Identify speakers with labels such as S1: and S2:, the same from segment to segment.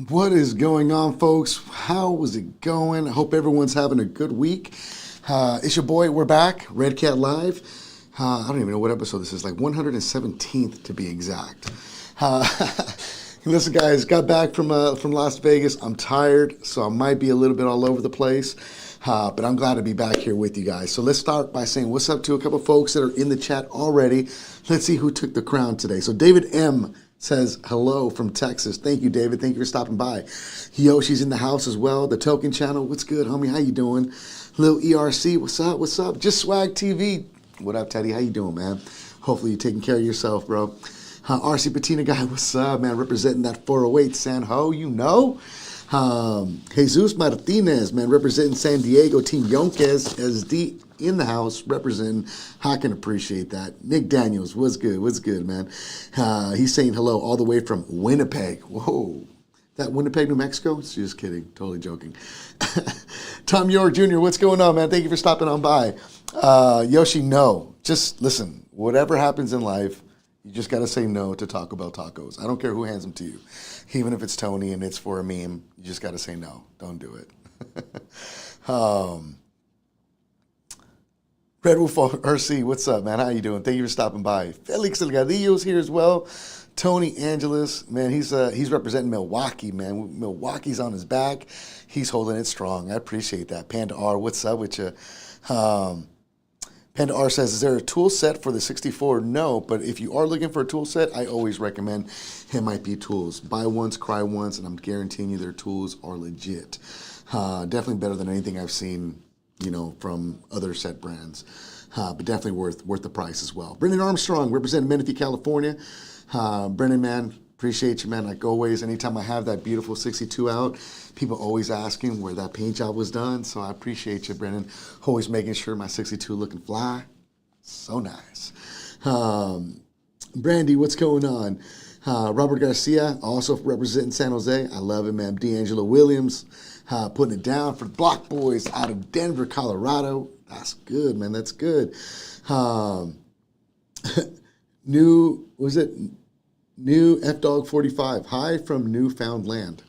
S1: What is going on, folks? How is it going? I hope everyone's having a good week. It's your boy. We're back. Redcat Live. I don't even know what episode this is. Like 117th to be exact. Listen, guys. Got back from Las Vegas. I'm tired, so I might be a little bit all over the place. But I'm glad to be back here with you guys. So let's start by saying what's up to a couple folks that are in the chat already. Let's see who took the crown today. So David M. says hello from Texas. Thank you, David. Thank you for stopping by. Yoshi's in the house as well. The Token Channel. What's good, homie? How you doing? Lil ERC. What's up? What's up? Just Swag TV. What up, Teddy? How you doing, man? Hopefully you're taking care of yourself, bro. RC Patina guy. What's up, man? Representing that 408 San Ho. You know. Jesus Martinez, man, representing San Diego. Team Yonquez SD in the house, representing. I can appreciate that. Nick Daniels, what's good? What's good, man? He's saying hello all the way from Winnipeg. Whoa. That Winnipeg, New Mexico? Just kidding. Totally joking. Tom York Jr., what's going on, man? Thank you for stopping on by. Yoshi, no. Just listen, whatever happens in life, you just got to say no to Taco Bell tacos. I don't care who hands them to you. Even if it's Tony and it's for a meme, you just got to say no. Don't do it. Red Wolf RC, what's up, man? How you doing? Thank you for stopping by. Felix Delgadillo's here as well. Tony Angeles, man, he's representing Milwaukee, man. Milwaukee's on his back. He's holding it strong. I appreciate that. Panda R, what's up with you? Panda R says, is there a tool set for the 64? No, but if you are looking for a tool set, I always recommend MIP tools. Buy once, cry once, and I'm guaranteeing you their tools are legit. Definitely better than anything I've seen, you know, from other set brands. But definitely worth the price as well. Brendan Armstrong, representing Menifee, California. Brendan, man, appreciate you, man. Like always, anytime I have that beautiful 62 out, people always asking where that paint job was done. So I appreciate you, Brendan. Always making sure my 62 looking fly. So nice. Brandy, what's going on? Robert Garcia, also representing San Jose. I love it, man. D'Angelo Williams, putting it down for the Block Boys out of Denver, Colorado. That's good, man. That's good. New F-Dog 45. Hi from Newfoundland.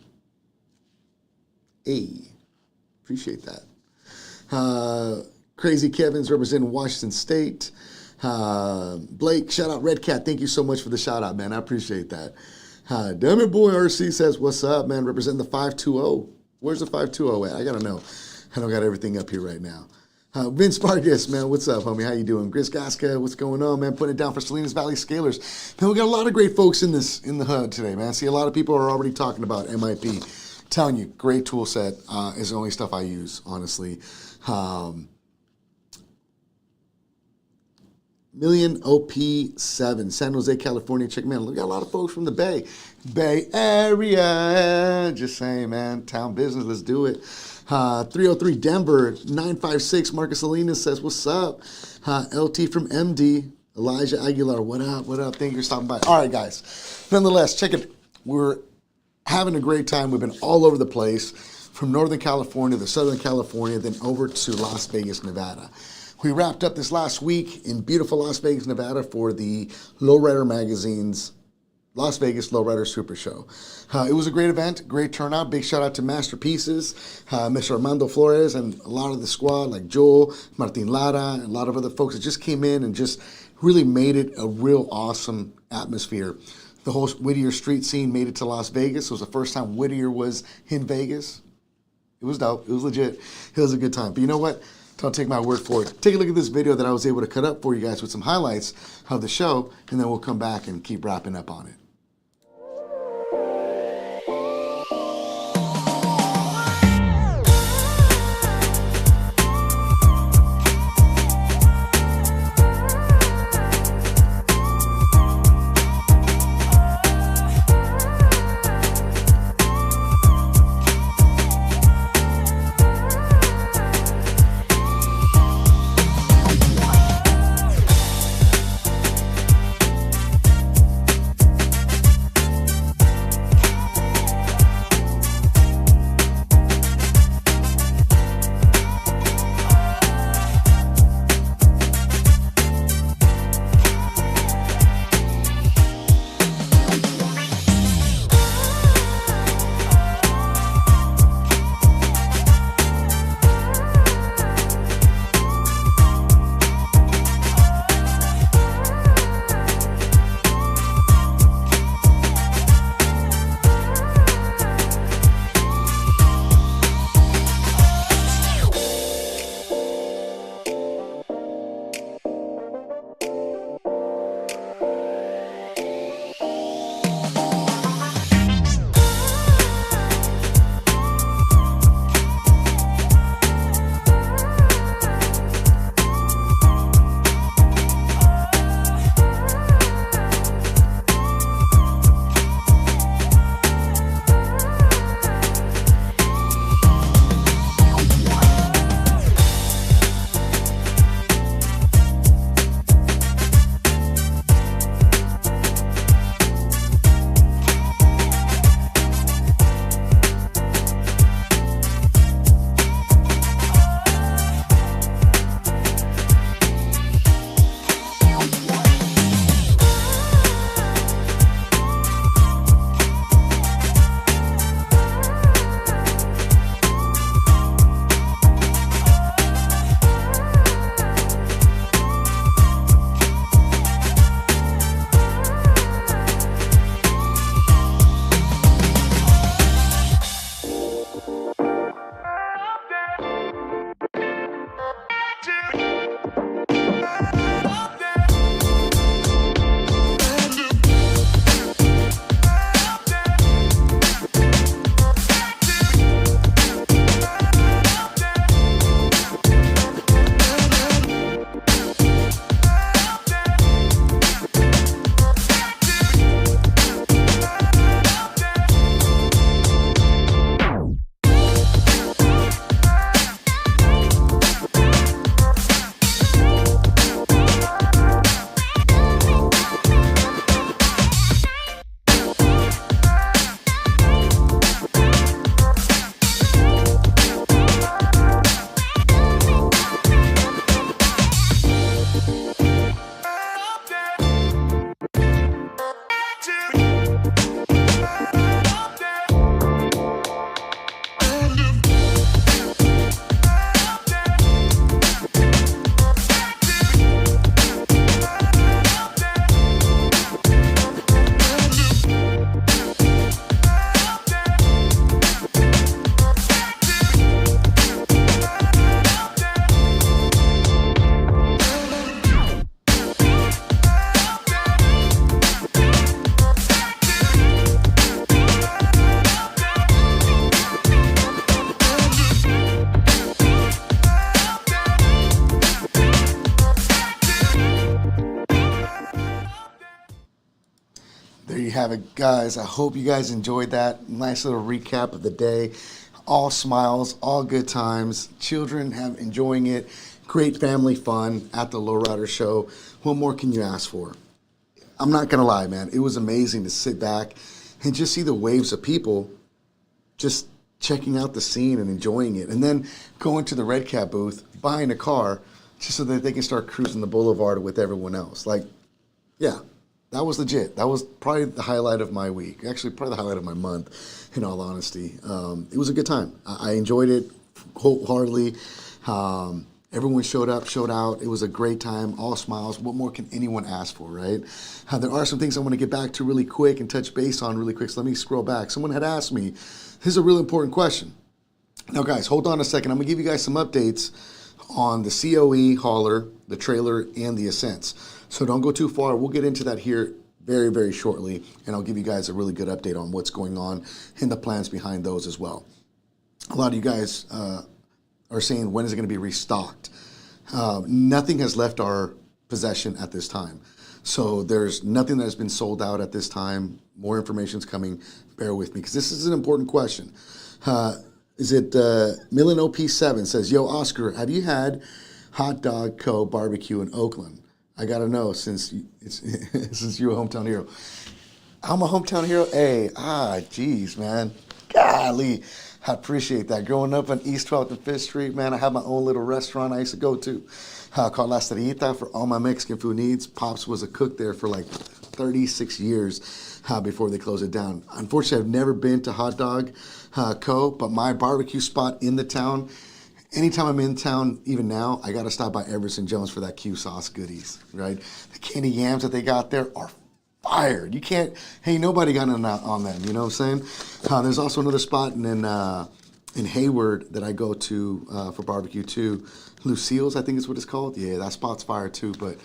S1: Hey, appreciate that. Crazy Kevin's representing Washington State. Blake, shout out Redcat. Thank you so much for the shout out, man. I appreciate that. Damn it, boy RC says, what's up, man? Representing the 520. Where's the 520 at? I gotta know. I don't got everything up here right now. Vince Vargas, man, what's up, homie? How you doing? Gris Gasca, what's going on, man? Putting it down for Salinas Valley Scalers. Man, we got a lot of great folks in the HUD today, man. See, a lot of people are already talking about MIP. Telling you, great tool set is the only stuff I use, honestly. Million OP7, San Jose, California. Check, man, we got a lot of folks from the Bay Area. Just saying, man, town business, let's do it. 303 Denver, 956, Marcus Salinas says, what's up? LT from MD, Elijah Aguilar, what up, what up? Thank you for stopping by. All right, guys, nonetheless, check it. We're having a great time. We've been all over the place, from Northern California to Southern California, then over to Las Vegas, Nevada. We wrapped up this last week in beautiful Las Vegas, Nevada for the Lowrider Magazine's Las Vegas Lowrider Super Show. It was a great event, great turnout. Big shout out to Masterpieces, Mr. Armando Flores, and a lot of the squad like Joel, Martin Lara, and a lot of other folks that just came in and just really made it a real awesome atmosphere. The whole Whittier street scene made it to Las Vegas. It was the first time Whittier was in Vegas. It was dope. It was legit. It was a good time. But you know what? Don't take my word for it. Take a look at this video that I was able to cut up for you guys with some highlights of the show, and then we'll come back and keep wrapping up on it. There you have it, guys. I hope you guys enjoyed that. Nice little recap of the day. All smiles, all good times. Children have enjoying it. Great family fun at the Lowrider show. What more can you ask for? I'm not going to lie, man. It was amazing to sit back and just see the waves of people just checking out the scene and enjoying it. And then going to the Redcat booth, buying a car just so that they can start cruising the boulevard with everyone else. Like, yeah, that was legit. That was probably the highlight of my week. Actually, probably the highlight of my month, in all honesty. It was a good time. I enjoyed it wholeheartedly. Everyone showed up, showed out. It was a great time, all smiles. What more can anyone ask for, right? There are some things I want to get back to really quick and touch base on really quick. So let me scroll back. Someone had asked me, this is a really important question. Now, guys, hold on a second. I'm going to give you guys some updates on the COE hauler, the trailer, and the Ascents. So don't go too far. We'll get into that here very, very shortly, and I'll give you guys a really good update on what's going on and the plans behind those as well. A lot of you guys are saying, when is it going to be restocked? Nothing has left our possession at this time. So there's nothing that has been sold out at this time. More information is coming. Bear with me, because this is an important question. Is it Millen OP7 says, yo, Oscar, have you had Hot Dog Co. barbecue in Oakland? I got to know, since you're a hometown hero. I'm a hometown hero? Hey, geez, man. Golly. I appreciate that. Growing up on East 12th and 5th Street, man, I had my own little restaurant I used to go to called La Estrellita for all my Mexican food needs. Pops was a cook there for like 36 years before they closed it down. Unfortunately, I've never been to Hot Dog Co., but my barbecue spot in the town, anytime I'm in town, even now, I got to stop by Everson Jones for that Q sauce goodies, right? The candy yams that they got there are fired. You can't, hey, nobody got on them, you know what I'm saying? There's also another spot in Hayward that I go to for barbecue too. Lucille's, I think is what it's called. Yeah, that spot's fire too, but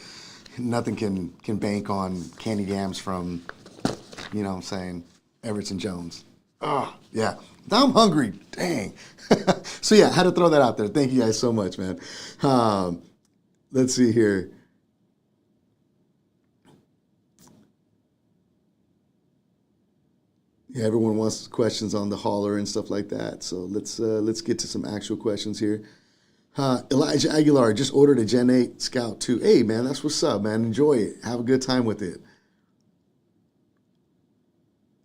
S1: nothing can bank on candy yams from, you know what I'm saying, Everson Jones. Oh, yeah. Now I'm hungry. Dang. So yeah, I had to throw that out there. Thank you guys so much, man. Let's see here. Yeah, everyone wants questions on the hauler and stuff like that. So let's get to some actual questions here. Elijah Aguilar just ordered a Gen 8 Scout 2. Hey, man, that's what's up, man. Enjoy it. Have a good time with it.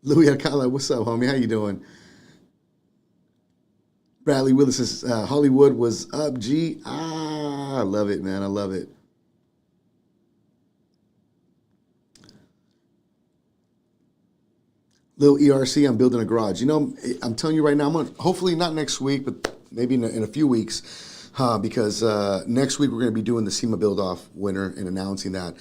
S1: Louis Alcala, what's up, homie? How you doing? Bradley Willis says, Hollywood was up, G. I love it, man. I love it. Little ERC, I'm building a garage. You know, I'm telling you right now, I'm gonna, hopefully not next week, but maybe in a few weeks, because next week we're going to be doing the SEMA Build off winner and announcing that.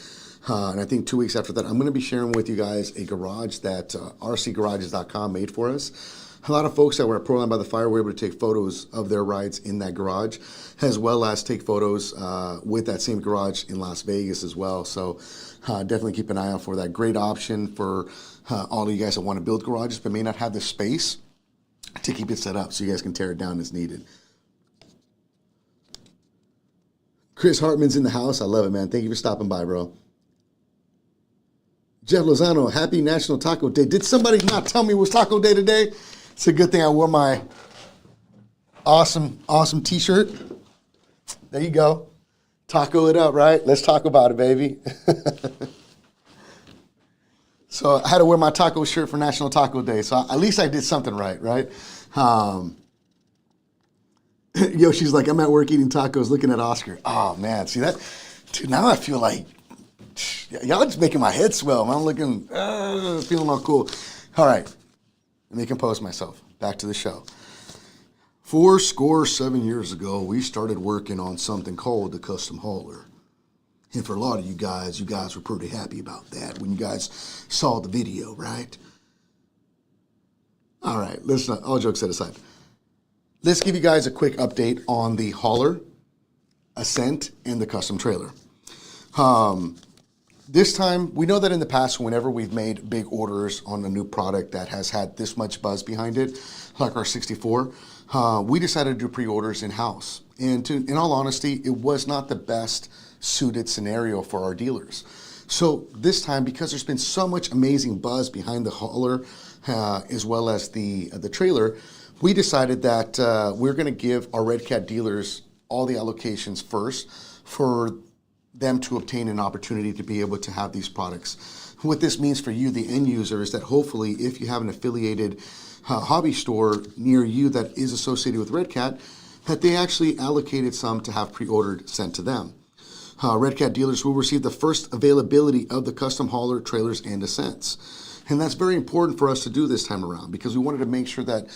S1: And I think 2 weeks after that, I'm going to be sharing with you guys a garage that rcgarages.com made for us. A lot of folks that were at Proline by the Fire were able to take photos of their rides in that garage, as well as take photos with that same garage in Las Vegas as well. So definitely keep an eye out for that. Great option for all of you guys that want to build garages but may not have the space to keep it set up so you guys can tear it down as needed. Chris Hartman's in the house. I love it, man. Thank you for stopping by, bro. Jeff Lozano, happy National Taco Day. Did somebody not tell me it was Taco Day today? It's a good thing I wore my awesome t-shirt. There you go. Taco it up, right? Let's talk about it, baby. So I had to wear my taco shirt for National Taco Day. So at least I did something right? Yo, she's like, I'm at work eating tacos looking at Oscar. Oh, man. See that? Dude, now I feel like, y'all just making my head swell. I'm looking, feeling all cool. All right. Let me compose myself. Back to the show. 7 years ago, we started working on something called the custom hauler. And for a lot of you guys were pretty happy about that when you guys saw the video, right? All right, let's not, all jokes set aside. Let's give you guys a quick update on the hauler, Ascent, and the custom trailer. This time, we know that in the past, whenever we've made big orders on a new product that has had this much buzz behind it, like our 64, we decided to do pre-orders in-house. And in all honesty, it was not the best suited scenario for our dealers. So this time, because there's been so much amazing buzz behind the hauler as well as the trailer, we decided that we're going to give our Redcat dealers all the allocations first for them to obtain an opportunity to be able to have these products. What this means for you, the end user, is that hopefully if you have an affiliated hobby store near you that is associated with Redcat, that they actually allocated some to have pre-ordered sent to them. Redcat dealers will receive the first availability of the custom hauler, trailers, and Ascents. And that's very important for us to do this time around because we wanted to make sure that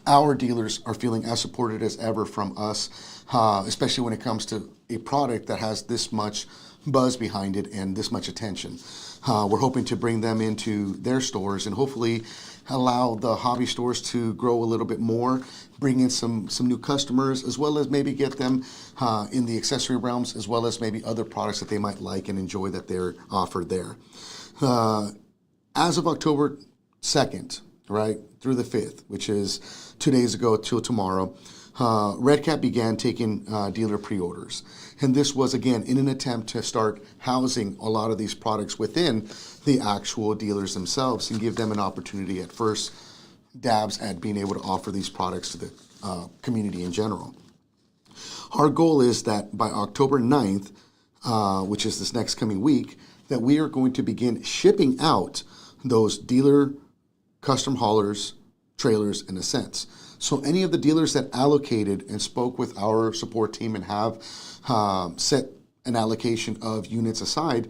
S1: our dealers are feeling as supported as ever from us, especially when it comes to a product that has this much buzz behind it and this much attention. We're hoping to bring them into their stores and hopefully allow the hobby stores to grow a little bit more, bring in some new customers, as well as maybe get them in the accessory realms, as well as maybe other products that they might like and enjoy that they're offered there. As of October 2nd, right, through the 5th, which is 2 days ago till tomorrow, Redcat began taking dealer pre-orders. And this was, again, in an attempt to start housing a lot of these products within the actual dealers themselves and give them an opportunity at first dabs at being able to offer these products to the community in general. Our goal is that by October 9th, which is this next coming week, that we are going to begin shipping out those dealer custom haulers, trailers, and Ascents. So any of the dealers that allocated and spoke with our support team and have set an allocation of units aside,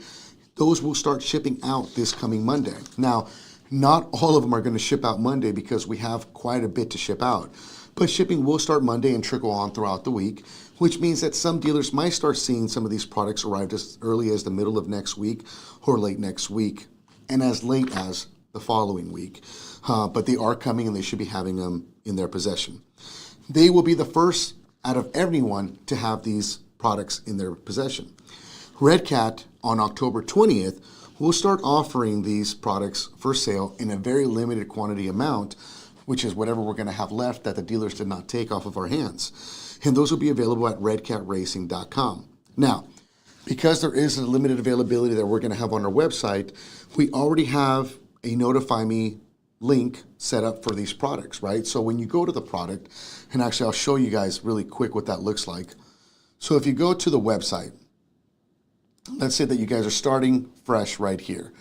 S1: those will start shipping out this coming Monday. Now, not all of them are going to ship out Monday because we have quite a bit to ship out. But shipping will start Monday and trickle on throughout the week, which means that some dealers might start seeing some of these products arrive as early as the middle of next week or late next week and as late as the following week. But they are coming and they should be having them in their possession. They will be the first out of everyone to have these products in their possession. Redcat on October 20th will start offering these products for sale in a very limited quantity amount, which is whatever we're going to have left that the dealers did not take off of our hands. And those will be available at redcatracing.com. Now, because there is a limited availability that we're going to have on our website, we already have a Notify Me link set up for these products, right? So when you go to the product, and actually I'll show you guys really quick what that looks like. So if you go to the website, let's say that you guys are starting fresh right here,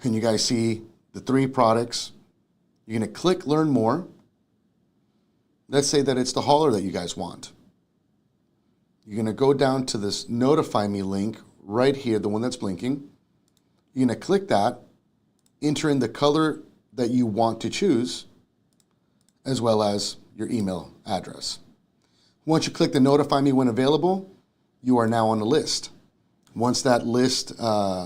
S1: and you guys see the 3 products. You're going to click Learn More. Let's say that it's the hauler that you guys want. You're going to go down to this Notify Me link right here, the one that's blinking. You're going to click that, enter in the color that you want to choose, as well as your email address. Once you click the Notify Me when available, you are now on the list. Once that list,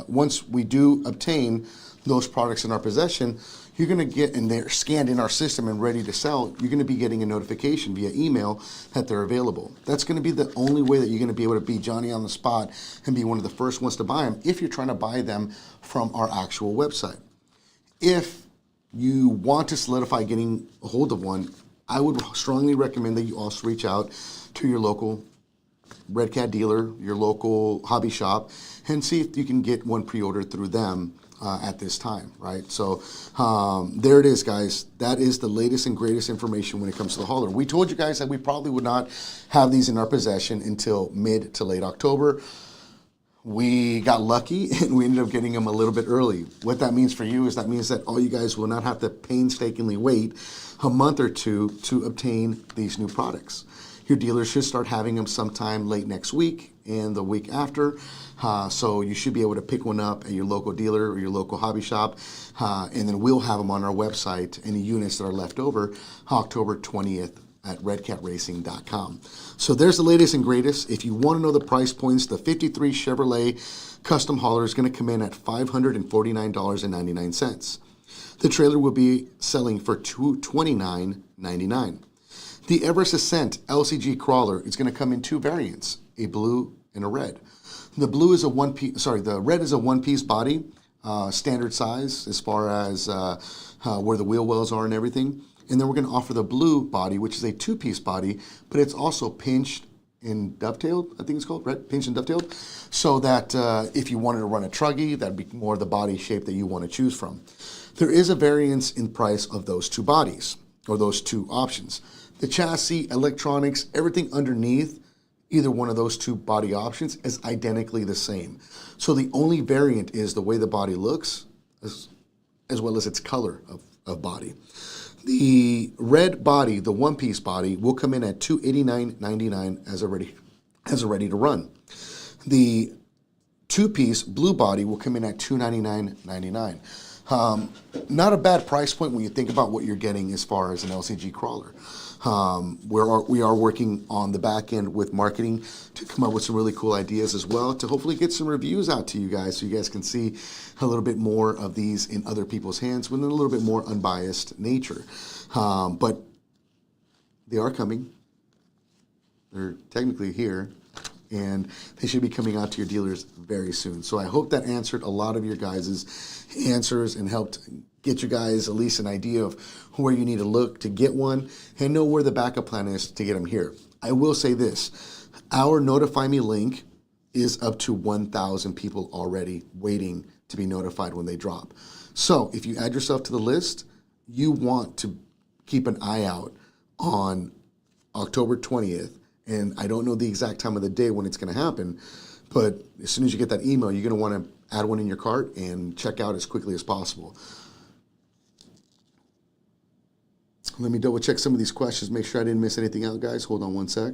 S1: once we do obtain those products in our possession, you're going to get, and they're scanned in our system and ready to sell, you're going to be getting a notification via email that they're available. That's going to be the only way that you're going to be able to be Johnny on the spot and be one of the first ones to buy them if you're trying to buy them from our actual website. If you want to solidify getting a hold of one, I would strongly recommend that you also reach out to your local Redcat dealer, your local hobby shop, and see if you can get one pre-ordered through them at this time, right? So there it is, guys. That is the latest and greatest information when it comes to the hauler. We told you guys that we probably would not have these in our possession until mid to late October. We got lucky and we ended up getting them a little bit early. What that means for you is that means that all you guys will not have to painstakingly wait a month or two to obtain these new products. Your dealer should start having them sometime late next week and the week after. So you should be able to pick one up at your local dealer or your local hobby shop. And then we'll have them on our website, any units that are left over, October 20th at redcatracing.com. So there's the latest and greatest. If you want to know the price points, the 53 Chevrolet custom hauler is going to come in at $549.99. The trailer will be selling for $229.99. The Everest Ascent LCG Crawler is going to come in 2 variants, a blue and a red. The blue is a the red is a one-piece body, standard size as far as where the wheel wells are and everything. And then we're going to offer the blue body, which is a 2-piece body, but it's also pinched and dovetailed, I think it's called, right? Pinched and dovetailed. So that if you wanted to run a truggy, that'd be more the body shape that you want to choose from. There is a variance in price of those two bodies, or those two options. The chassis, electronics, everything underneath either one of those two body options is identically the same. So the only variant is the way the body looks, as well as its color of body. The red body, the one-piece body, will come in at $289.99 as a ready to run. The two-piece blue body will come in at $299.99. Not a bad price point when you think about what you're getting as far as an LCG crawler. We are working on the back end with marketing to come up with some really cool ideas as well, to hopefully get some reviews out to you guys so you guys can see a little bit more of these in other people's hands with a little bit more unbiased nature. But they are coming. They're technically here, and they should be coming out to your dealers very soon. So I hope that answered a lot of your guys' answers and helped get you guys at least an idea of where you need to look to get one and know where the backup plan is to get them here. I will say this, our Notify Me link is up to 1,000 people already waiting to be notified when they drop. So if you add yourself to the list, you want to keep an eye out on October 20th. And I don't know the exact time of the day when it's going to happen, but as soon as you get that email, you're going to want to add one in your cart and check out as quickly as possible. Let me double check some of these questions, make sure I didn't miss anything out, guys. Hold on one sec.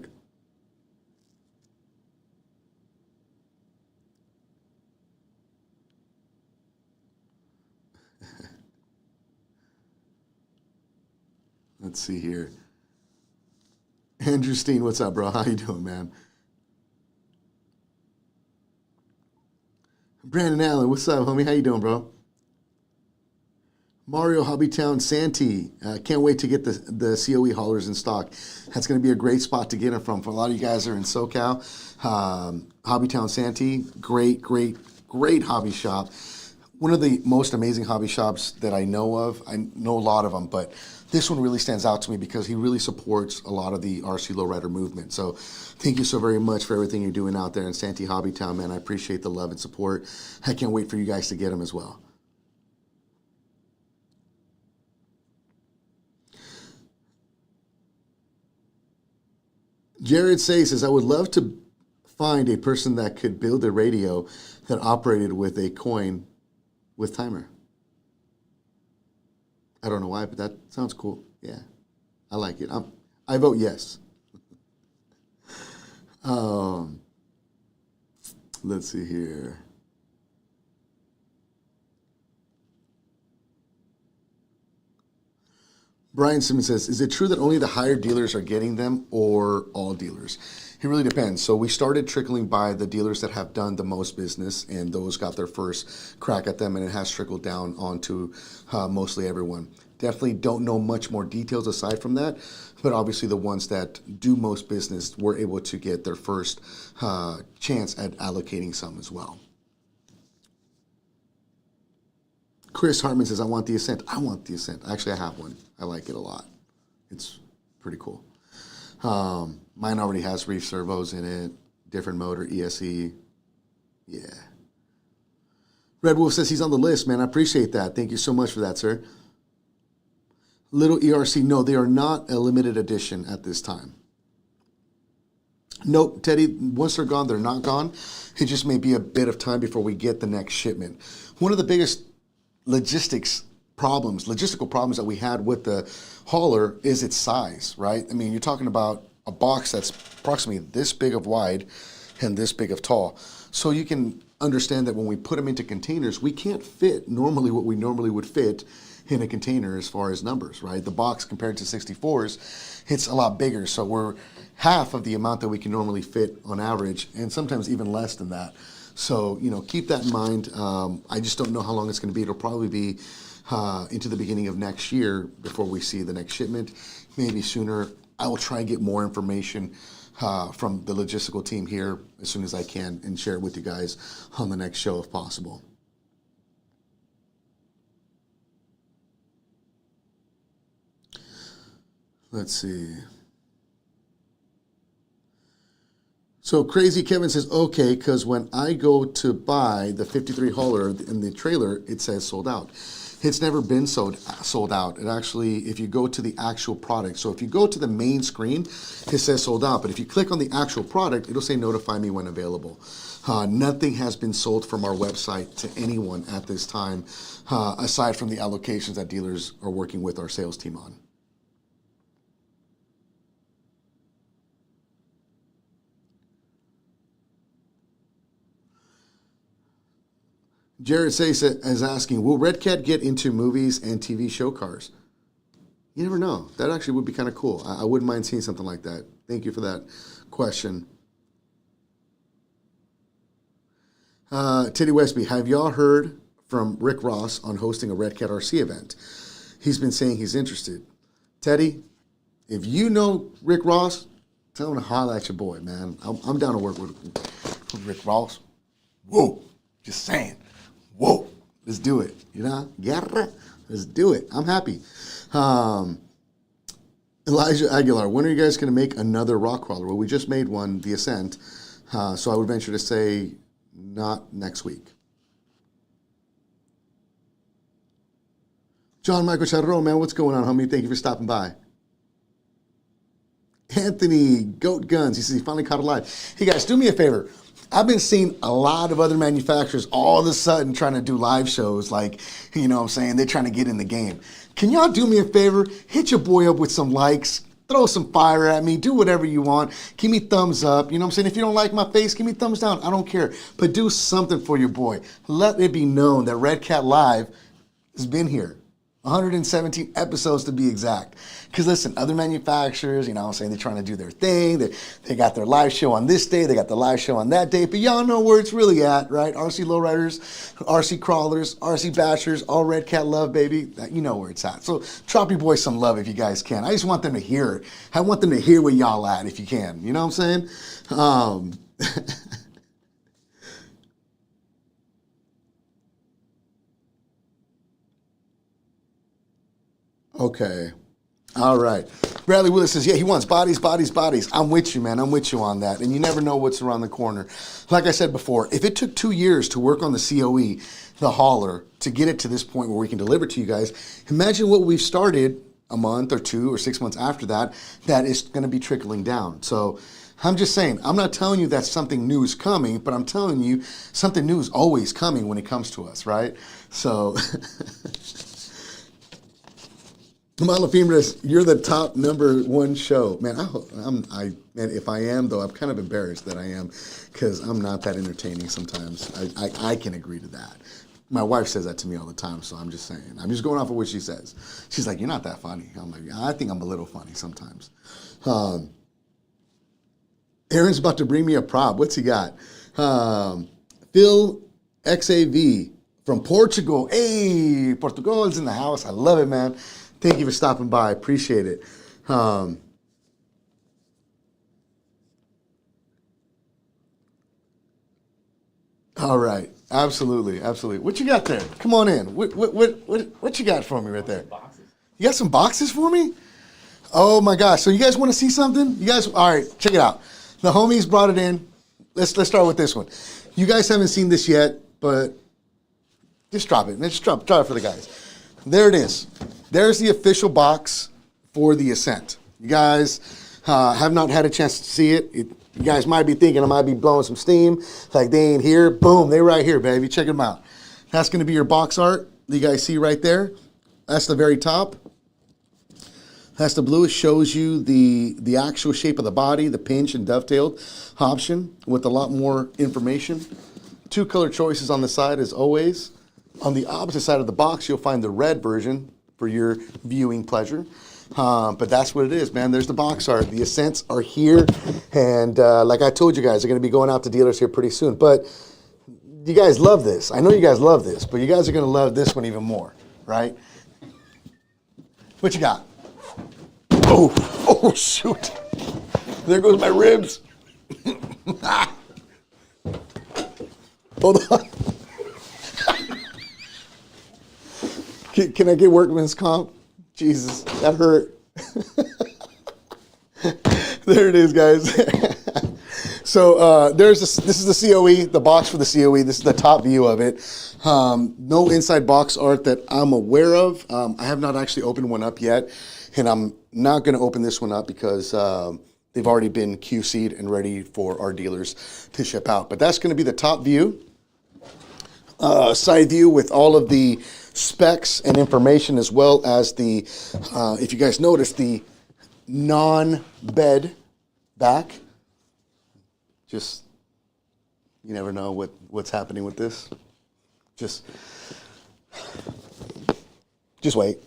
S1: Let's see here. Andrew Steen, what's up, bro? How you doing, man? Brandon Allen, what's up, homie? How you doing, bro? Mario Hobbytown Santee, can't wait to get the COE haulers in stock. That's going to be a great spot to get them from. For a lot of you guys that are in SoCal, Hobbytown Santee, great hobby shop. One of the most amazing hobby shops that I know of. I know a lot of them, but this one really stands out to me because he really supports a lot of the RC Lowrider movement. So thank you so very much for everything you're doing out there in Santee Hobbytown, man. I appreciate the love and support. I can't wait for you guys to get them as well. Jared says, I would love to find a person that could build a radio that operated with a coin with timer. I don't know why, but that sounds cool. Yeah, I like it. I vote yes. Let's see here. Brian Simmons says, is it true that only the higher dealers are getting them or all dealers? It really depends. So we started trickling by the dealers that have done the most business, and those got their first crack at them, and it has trickled down onto mostly everyone. Definitely don't know much more details aside from that, but obviously the ones that do most business were able to get their first chance at allocating some as well. Chris Hartman says, I want the Ascent. I want the Ascent. Actually, I have one. I like it a lot. It's pretty cool. Mine already has reef servos in it, different motor, ESE. Yeah. Red Wolf says he's on the list, man. I appreciate that. Thank you so much for that, sir. Little ERC, no, they are not a limited edition at this time. Nope, Teddy, once they're gone, they're not gone. It just may be a bit of time before we get the next shipment. One of the biggest logistical problems that we had with the hauler is its size, right? I mean, you're talking about a box that's approximately this big of wide and this big of tall. So you can understand that when we put them into containers, we can't fit normally what we normally would fit in a container as far as numbers, right? The box compared to 64s, it's a lot bigger. So we're half of the amount that we can normally fit on average, and sometimes even less than that. So, you know, keep that in mind. I just don't know how long it's going to be. It'll probably be into the beginning of next year before we see the next shipment, maybe sooner. I will try and get more information from the logistical team here as soon as I can and share it with you guys on the next show if possible. Let's see. So Crazy Kevin says, okay, because when I go to buy the 53 hauler in the trailer, it says sold out. It's never been sold out. It actually, if you go to the actual product, so if you go to the main screen, it says sold out. But if you click on the actual product, it'll say notify me when available. Nothing has been sold from our website to anyone at this time, aside from the allocations that dealers are working with our sales team on. Jared Sayce is asking, will Redcat get into movies and TV show cars? You never know. That actually would be kind of cool. I wouldn't mind seeing something like that. Thank you for that question. Teddy Westby, have y'all heard from Rick Ross on hosting a Redcat RC event? He's been saying he's interested. Teddy, if you know Rick Ross, tell him to holler at your boy, man. I'm down to work with Rick Ross. Whoa, just saying. Whoa, let's do it. You know, let's do it. I'm happy. Elijah Aguilar, when are you guys going to make another rock crawler? Well, we just made one, the Ascent. So I would venture to say not next week. John Michael Charro, man, what's going on, homie? Thank you for stopping by. Anthony Goat Guns, he says he finally caught it live. Hey guys, do me a favor. I've been seeing a lot of other manufacturers all of a sudden trying to do live shows, like, you know what I'm saying, they're trying to get in the game. Can y'all do me a favor? Hit your boy up with some likes, throw some fire at me, do whatever you want. Give me thumbs up, you know what I'm saying? If you don't like my face, give me thumbs down, I don't care. But do something for your boy. Let it be known that Redcat Live has been here. 117 episodes to be exact. Because listen, other manufacturers, you know what I'm saying, they're trying to do their thing. They got their live show on this day, they got the live show on that day, but y'all know where it's really at, right? RC Lowriders, RC Crawlers, RC Bashers, all Redcat love, baby. You know where it's at. So drop your boys some love if you guys can. I just want them to hear it. I want them to hear where y'all at if you can. You know what I'm saying? Okay. All right. Bradley Willis says, yeah, he wants bodies, bodies, bodies. I'm with you, man. I'm with you on that. And you never know what's around the corner. Like I said before, if it took 2 years to work on the COE, the hauler, to get it to this point where we can deliver to you guys, imagine what we've started a month or 2 or 6 months after that, that is going to be trickling down. So I'm just saying, I'm not telling you that something new is coming, but I'm telling you something new is always coming when it comes to us, right? So... Malafimbres, you're the top #1 show. Man, man, if I am, though, I'm kind of embarrassed that I am, because I'm not that entertaining sometimes. I can agree to that. My wife says that to me all the time, so I'm just saying. I'm just going off of what she says. She's like, you're not that funny. I'm like, I think I'm a little funny sometimes. Aaron's about to bring me a prop. What's he got? Phil XAV from Portugal. Hey, Portugal's in the house. I love it, man. Thank you for stopping by. I appreciate it. All right. Absolutely. Absolutely. What you got there? Come on in. What you got for me right there?
S2: Boxes.
S1: You got some boxes for me? Oh my gosh. So you guys want to see something? You guys, all right, check it out. The homies brought it in. Let's start with this one. You guys haven't seen this yet, but just drop it. Let's drop it for the guys. There it is. There's the official box for the Ascent. You guys have not had a chance to see it. You guys might be thinking I might be blowing some steam, like they ain't here. Boom, they're right here, baby. Check them out. That's going to be your box art that you guys see right there. That's the very top. That's the blue. It shows you the actual shape of the body, the pinch and dovetailed option with a lot more information. 2 color choices on the side as always. On the opposite side of the box, you'll find the red version for your viewing pleasure. But that's what it is, man. There's the box art. The Ascents are here. And like I told you guys, they're going to be going out to dealers here pretty soon. But you guys love this. I know you guys love this, but you guys are going to love this one even more, right? What you got? Oh, shoot. There goes my ribs. Hold on. Can I get workman's comp? Jesus, that hurt. There it is, guys. This is the COE, the box for the COE. This is the top view of it. No inside box art that I'm aware of. I have not actually opened one up yet, and I'm not going to open this one up because they've already been QC'd and ready for our dealers to ship out. But that's going to be the top view. Side view with all of the specs and information, as well as the, if you guys notice, the non-bed back. Just, you never know what's happening with this. Just wait.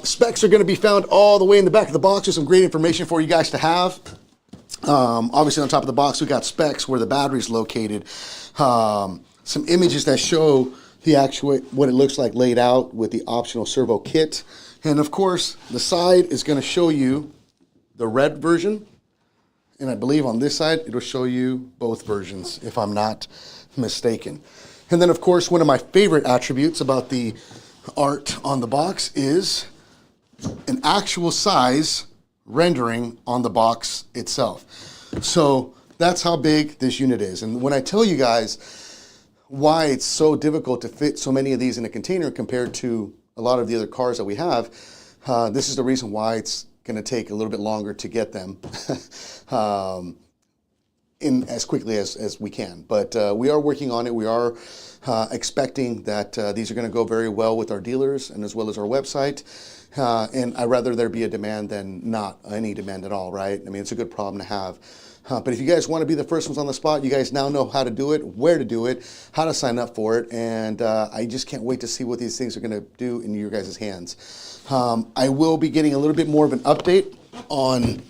S1: Specs are going to be found all the way in the back of the box. There's some great information for you guys to have. Obviously, on top of the box, we got specs where the battery's located. Some images that show the actual what it looks like laid out with the optional servo kit. And of course, the side is going to show you the red version. And I believe on this side, it'll show you both versions, if I'm not mistaken. And then, of course, one of my favorite attributes about the art on the box is an actual size rendering on the box itself. So that's how big this unit is. And when I tell you guys why it's so difficult to fit so many of these in a container compared to a lot of the other cars that we have, this is the reason why it's going to take a little bit longer to get them in as quickly as we can. But we are working on it. We are expecting that these are going to go very well with our dealers and as well as our website. And I'd rather there be a demand than not any demand at all, right? I mean, it's a good problem to have. But if you guys want to be the first ones on the spot, you guys now know how to do it, where to do it, how to sign up for it, and I just can't wait to see what these things are going to do in your guys' hands. I will be getting a little bit more of an update on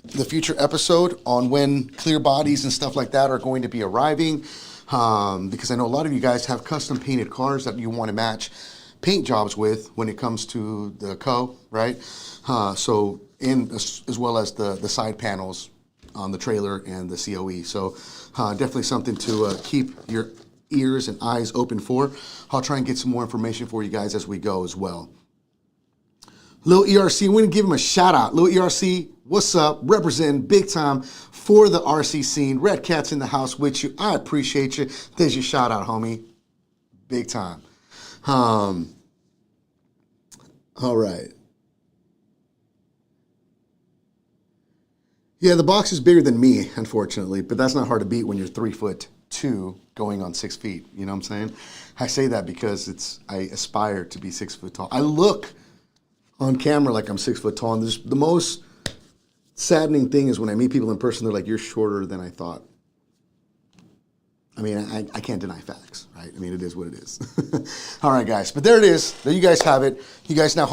S1: the future episode on when clear bodies and stuff like that are going to be arriving, because I know a lot of you guys have custom painted cars that you want to match paint jobs with when it comes to the co, right? So as well as the side panels on the trailer and the COE. So definitely something to keep your ears and eyes open for. I'll try and get some more information for you guys as we go as well. Lil ERC, we're going to give him a shout out. Lil ERC, what's up? Representing big time for the RC scene. Redcat's in the house with you. I appreciate you. There's your shout out, homie. Big time. All right. Yeah, the box is bigger than me, unfortunately, but that's not hard to beat when you're 3'2" going on 6 feet. You know what I'm saying? I say that because I aspire to be 6 foot tall. I look on camera like I'm 6 foot tall, and the most saddening thing is when I meet people in person, they're like, "You're shorter than I thought." I mean, I can't deny facts, right? I mean, it is what it is. All right, guys. But there it is. There you guys have it. You guys now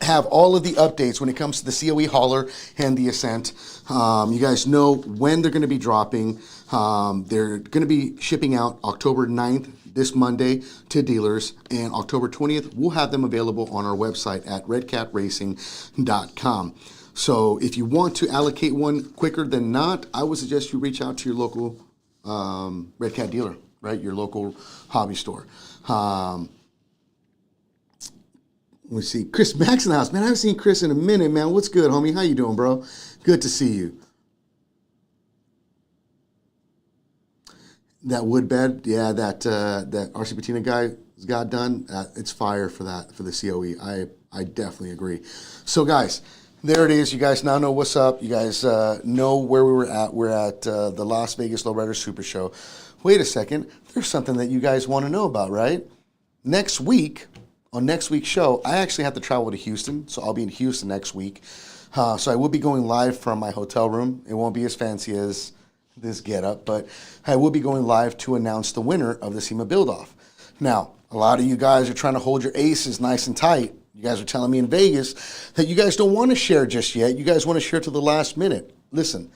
S1: have all of the updates when it comes to the COE hauler and the Ascent. You guys know when they're going to be dropping. They're going to be shipping out October 9th, this Monday, to dealers. And October 20th, we'll have them available on our website at redcatracing.com. So if you want to allocate one quicker than not, I would suggest you reach out to your local Redcat dealer, right? Your local hobby store. We see Chris Max in the house. Man, I haven't seen Chris in a minute, man. What's good, homie? How you doing, bro? Good to see you. That wood bed, yeah, that RC Patina guy got done. It's fire for the COE. I definitely agree. So, guys, there it is. You guys now know what's up. You guys know where we were at. We're at the Las Vegas Lowrider Super Show. Wait a second. There's something that you guys want to know about, right? Next week, on next week's show, I actually have to travel to Houston, so I'll be in Houston next week. So I will be going live from my hotel room. It won't be as fancy as this getup, but I will be going live to announce the winner of the SEMA Build-Off. Now, a lot of you guys are trying to hold your aces nice and tight. You guys are telling me in Vegas that you guys don't want to share just yet. You guys want to share to the last minute. Listen,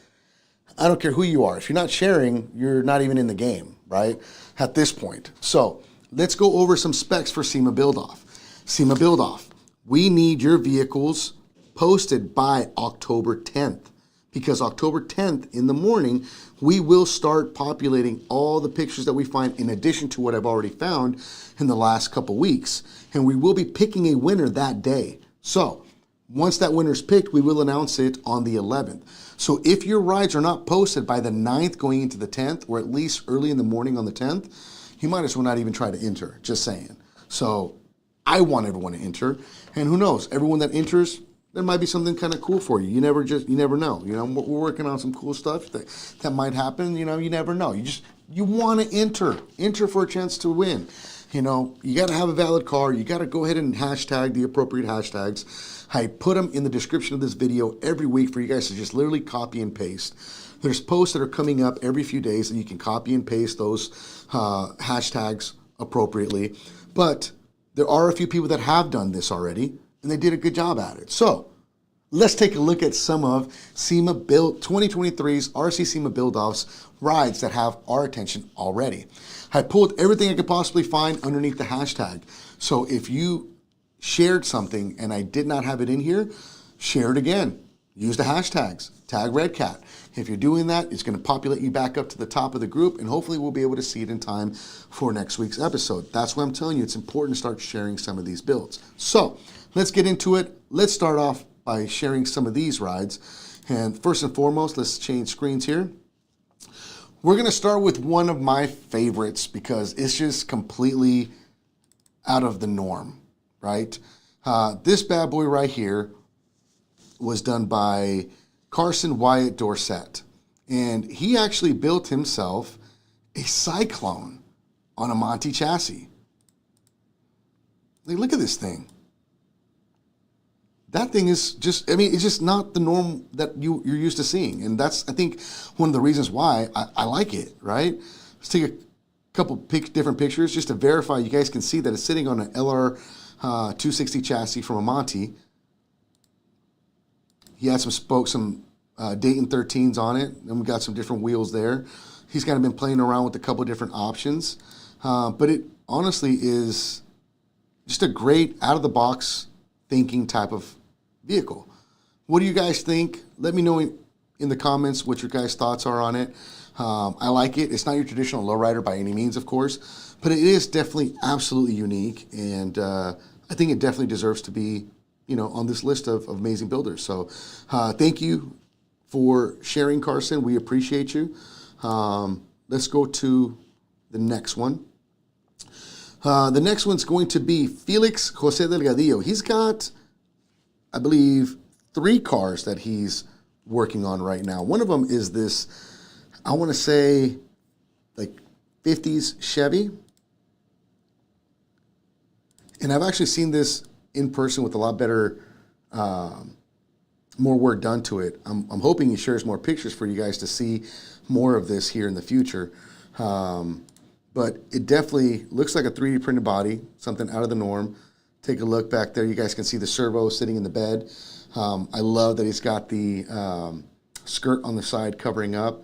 S1: I don't care who you are. If you're not sharing, you're not even in the game, right? At this point. So let's go over some specs for SEMA Build-Off. SEMA Build-Off. We need your vehicles posted by October 10th. Because October 10th in the morning, we will start populating all the pictures that we find in addition to what I've already found in the last couple weeks. And we will be picking a winner that day. So Once that winner is picked, we will announce it on the 11th. So if your rides are not posted by the 9th going into the 10th, or at least early in the morning on the 10th, you might as well not even try to enter, just saying. So I want everyone to enter, and who knows, everyone that enters, there might be something kind of cool for you. You never know. You know, we're working on some cool stuff that might happen. You know, you never know. You want to enter for a chance to win. You know, you got to have a valid car. You got to go ahead and hashtag the appropriate hashtags. I put them in the description of this video every week for you guys to just literally copy and paste. There's posts that are coming up every few days, and you can copy and paste those hashtags appropriately. But there are a few people that have done this already, and they did a good job at it. So let's take a look at some of SEMA Build 2023's RC SEMA Build-Offs rides that have our attention already. I pulled everything I could possibly find underneath the hashtag. So if you shared something and I did not have it in here, share it again. Use the hashtags. Tag Redcat. If you're doing that, it's going to populate you back up to the top of the group, and hopefully we'll be able to see it in time for next week's episode. That's why I'm telling you it's important to start sharing some of these builds. So let's get into it. Let's start off by sharing some of these rides. And first and foremost, let's change screens here. We're going to start with one of my favorites because it's just completely out of the norm, right? This bad boy right here was done by Carson Wyatt Dorsett. And he actually built himself a Cyclone on a Monty chassis. Like, look at this thing. That thing is just, I mean, it's just not the norm that you're used to seeing. And that's, I think, one of the reasons why I like it, right? Let's take a couple different pictures just to verify you guys can see that it's sitting on an LR 260 chassis from a Monty. He had some spokes, some Dayton 13s on it, and we got some different wheels there. He's kind of been playing around with a couple different options. But it honestly is just a great out-of-the-box thinking type of vehicle. What do you guys think? Let me know in the comments what your guys' thoughts are on it. I like it. It's not your traditional lowrider by any means, of course, but it is definitely absolutely unique, and I think it definitely deserves to be, you know, on this list of amazing builders. So thank you for sharing, Carson. We appreciate you. Let's go to the next one. The next one's going to be Felix Jose Delgadillo. He's got, I believe, 3 cars that he's working on right now. One of them is this, I want to say, like 50s Chevy. And I've actually seen this in person with a lot better, more work done to it. I'm hoping he shares more pictures for you guys to see more of this here in the future. But it definitely looks like a 3D printed body, something out of the norm. Take a look back there. You guys can see the servo sitting in the bed. I love that he's got the skirt on the side covering up.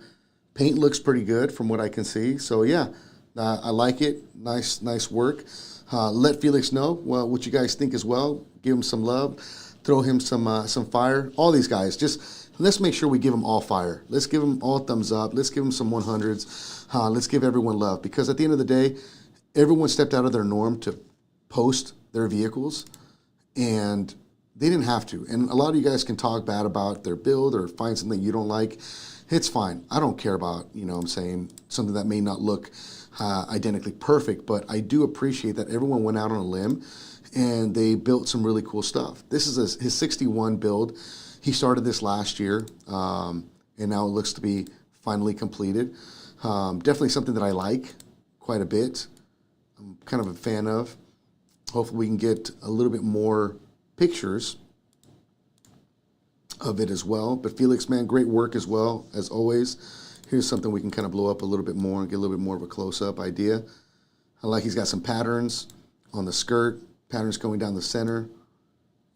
S1: Paint looks pretty good from what I can see. So yeah, I like it. Nice work. Let Felix know what you guys think as well. Give him some love. Throw him some fire. All these guys, just let's make sure we give them all fire. Let's give them all thumbs up. Let's give them some 100s. Let's give everyone love, because at the end of the day, everyone stepped out of their norm to post their vehicles, and they didn't have to. And a lot of you guys can talk bad about their build or find something you don't like. It's fine. I don't care about, you know what I'm saying, something that may not look identically perfect, but I do appreciate that everyone went out on a limb and they built some really cool stuff. This is his 61 build. He started this last year, and now it looks to be finally completed. Definitely something that I like quite a bit. I'm kind of a fan of. Hopefully we can get a little bit more pictures of it as well. But Felix, man, great work as well, as always. Here's something we can kind of blow up a little bit more and get a little bit more of a close-up idea. I like he's got some patterns on the skirt, patterns going down the center.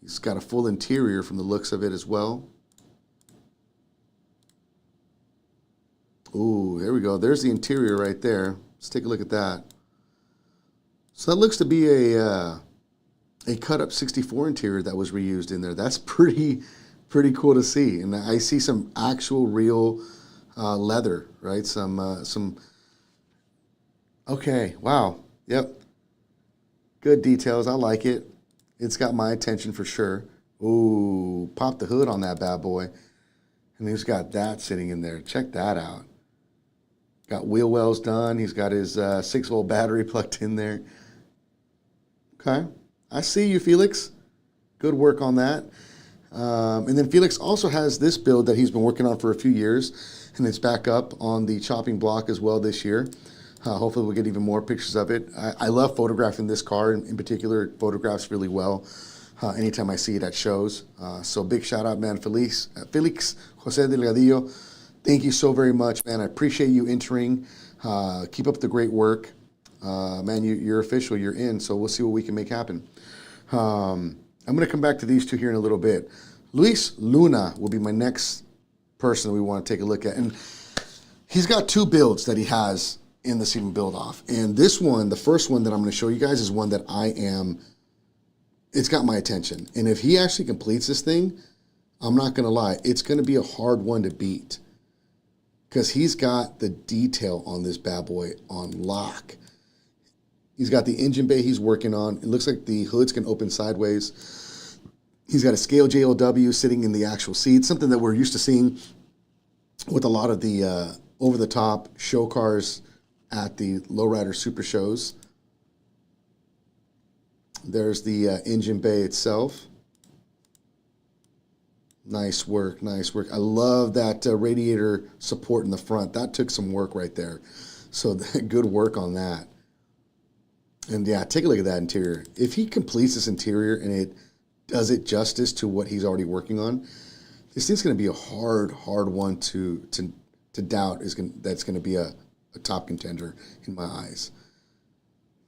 S1: He's got a full interior from the looks of it as well. Ooh, there we go. There's the interior right there. Let's take a look at that. So that looks to be a cut-up 64 interior that was reused in there. That's pretty cool to see. And I see some actual real leather, right? Some. Okay, wow. Yep. Good details. I like it. It's got my attention for sure. Ooh, pop the hood on that bad boy. And he's got that sitting in there. Check that out. Got wheel wells done. He's got his 6-volt battery plugged in there. Okay. I see you, Felix. Good work on that. And then Felix also has this build that he's been working on for a few years, and it's back up on the chopping block as well this year. Hopefully we'll get even more pictures of it. I love photographing this car. In particular, it photographs really well anytime I see it at shows. So big shout out, man, Felix Jose Delgadillo. Thank you so very much, man. I appreciate you entering. Keep up the great work. Man, you're official. You're in. So we'll see what we can make happen. I'm going to come back to these two here in a little bit. Luis Luna will be my next person we want to take a look at. And he's got two builds that he has in the SEMA Build Off. And this one, the first one that I'm going to show you guys, is one that it's got my attention. And if he actually completes this thing, I'm not going to lie, it's going to be a hard one to beat. Because he's got the detail on this bad boy on lock. He's got the engine bay he's working on. It looks like the hoods can open sideways. He's got a scale JLW sitting in the actual seat, something that we're used to seeing with a lot of the over-the-top show cars at the Lowrider Super Shows. There's the engine bay itself. Nice work, nice work. I love that radiator support in the front. That took some work right there. So good work on that. And yeah, take a look at that interior. If he completes this interior and it does it justice to what he's already working on, this thing's going to be a hard one to doubt that's going to be a top contender in my eyes.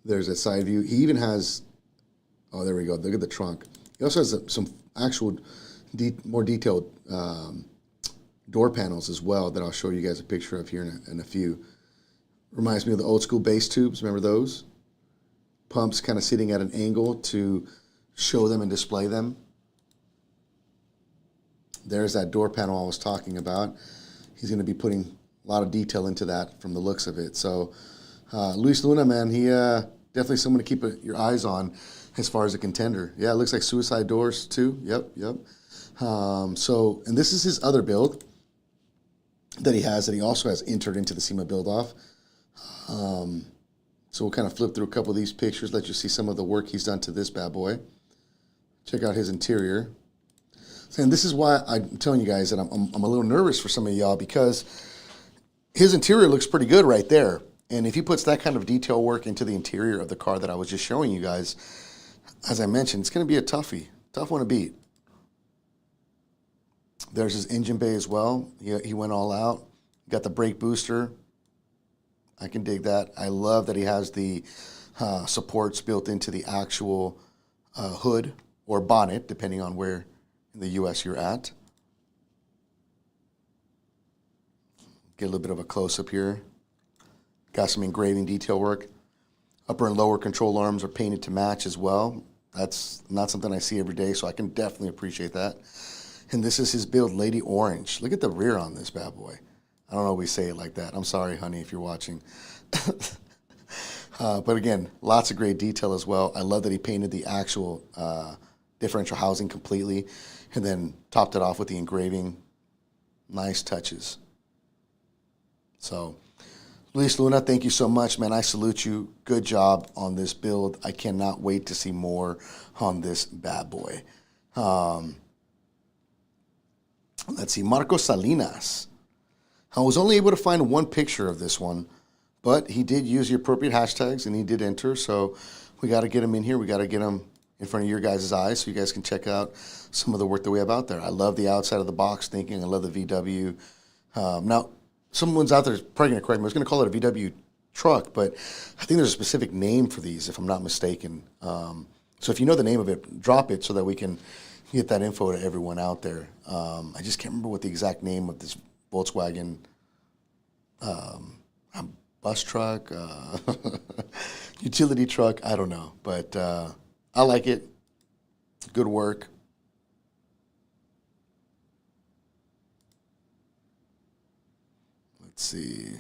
S1: There's a side view. He even has, oh, there we go. Look at the trunk. He also has some actual more detailed door panels as well that I'll show you guys a picture of here in a few. Reminds me of the old school base tubes. Remember those? Pumps kind of sitting at an angle to show them and display them. There's that door panel I was talking about. He's going to be putting a lot of detail into that from the looks of it. So Luis Luna, man, he definitely someone to keep your eyes on as far as a contender. Yeah, it looks like suicide doors too. Yep. And this is his other build that he also has entered into the SEMA Build Off. So we'll kind of flip through a couple of these pictures, let you see some of the work he's done to this bad boy. Check out his interior. And this is why I'm telling you guys that I'm a little nervous for some of y'all, because his interior looks pretty good right there. And if he puts that kind of detail work into the interior of the car that I was just showing you guys, as I mentioned, it's going to be a toughie. Tough one to beat. There's his engine bay as well. He went all out. Got the brake booster. I can dig that. I love that he has the supports built into the actual hood or bonnet, depending on where in the U.S. you're at. Get a little bit of a close-up here. Got some engraving detail work. Upper and lower control arms are painted to match as well. That's not something I see every day, so I can definitely appreciate that. And this is his build, Lady Orange. Look at the rear on this bad boy. I don't know if we say it like that. I'm sorry, honey, if you're watching. But again, lots of great detail as well. I love that he painted the actual differential housing completely and then topped it off with the engraving. Nice touches. So, Luis Luna, thank you so much, man. I salute you. Good job on this build. I cannot wait to see more on this bad boy. Let's see, Marcos Salinas. I was only able to find one picture of this one, but he did use the appropriate hashtags and he did enter. So we got to get him in here. We got to get him in front of your guys' eyes so you guys can check out some of the work that we have out there. I love the outside of the box thinking. I love the VW. Now, someone's out there probably going to correct me. I was going to call it a VW truck, but I think there's a specific name for these, if I'm not mistaken. So if you know the name of it, drop it so that we can get that info to everyone out there. I just can't remember what the exact name of this Volkswagen bus truck, utility truck, I don't know. But I like it. Good work. Let's see.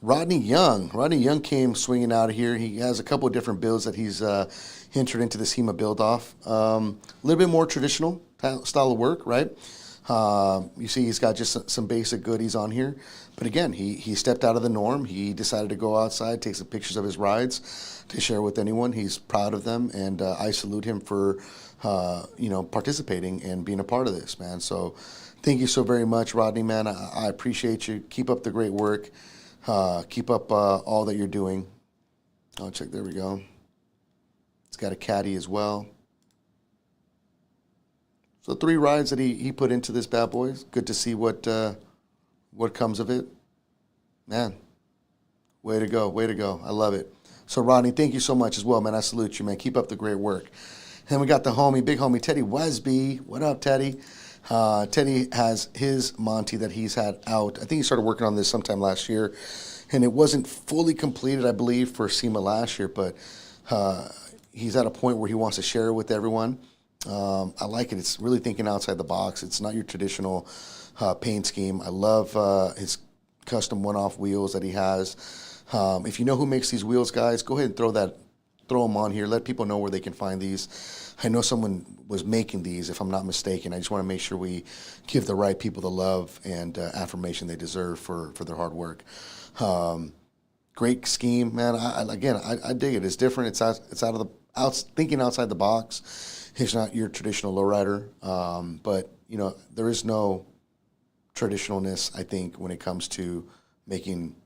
S1: Rodney Young. Rodney Young came swinging out of here. He has a couple of different builds that he's entered into the SEMA Build off. A little bit more traditional style of work, right? You see he's got just some basic goodies on here. But again, he stepped out of the norm. He decided to go outside, take some pictures of his rides to share with anyone. He's proud of them, and I salute him for participating and being a part of this, man. So thank you so very much, Rodney, man. I appreciate you. Keep up the great work. Keep up all that you're doing. Oh, check, there we go. It's got a caddy as well. So 3 rides that he put into this bad boy. It's good to see what comes of it. Man, way to go, way to go. I love it. So Rodney, thank you so much as well, man. I salute you, man. Keep up the great work. And we got the homie, big homie, Teddy Wesby. What up, Teddy? Teddy has his Monty that he's had out. I think he started working on this sometime last year, and it wasn't fully completed, I believe, for SEMA last year, but he's at a point where he wants to share it with everyone. I like it. It's really thinking outside the box. It's not your traditional paint scheme. I love his custom one-off wheels that he has. If you know who makes these wheels, guys, go ahead and throw them on here. Let people know where they can find these. I know someone was making these, if I'm not mistaken. I just want to make sure we give the right people the love and affirmation they deserve for their hard work. Great scheme, man. I dig it. It's different. It's thinking outside the box. It's not your traditional lowrider, but there is no traditionalness, I think, when it comes to making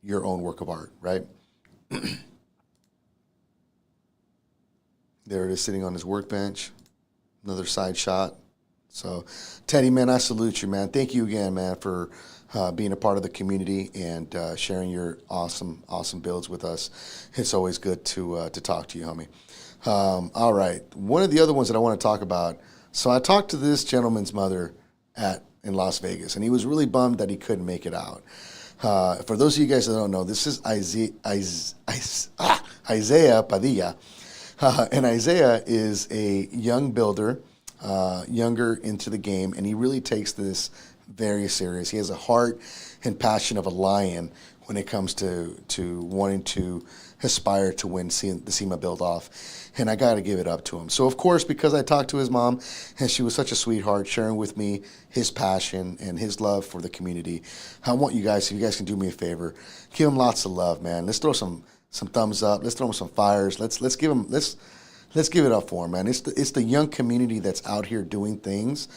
S1: your own work of art, right? There it is, sitting on his workbench. Another side shot. So, Teddy, man, I salute you, man. Thank you again, man, for being a part of the community and sharing your awesome builds with us. It's always good to talk to you, homie. All right, one of the other ones that I want to talk about. So I talked to this gentleman's mother in Las Vegas, and he was really bummed that he couldn't make it out. For those of you guys that don't know, this is Isaiah Padilla. And Isaiah is a young builder, younger into the game, and he really takes this very serious. He has a heart and passion of a lion when it comes to wanting to aspire to win the SEMA Build off. And I got to give it up to him. So, of course, because I talked to his mom, and she was such a sweetheart, sharing with me his passion and his love for the community, I want you guys, if you guys can do me a favor, give him lots of love, man. Let's throw some thumbs up. Let's throw him some fires. Let's give it up for him, man. It's the young community that's out here doing things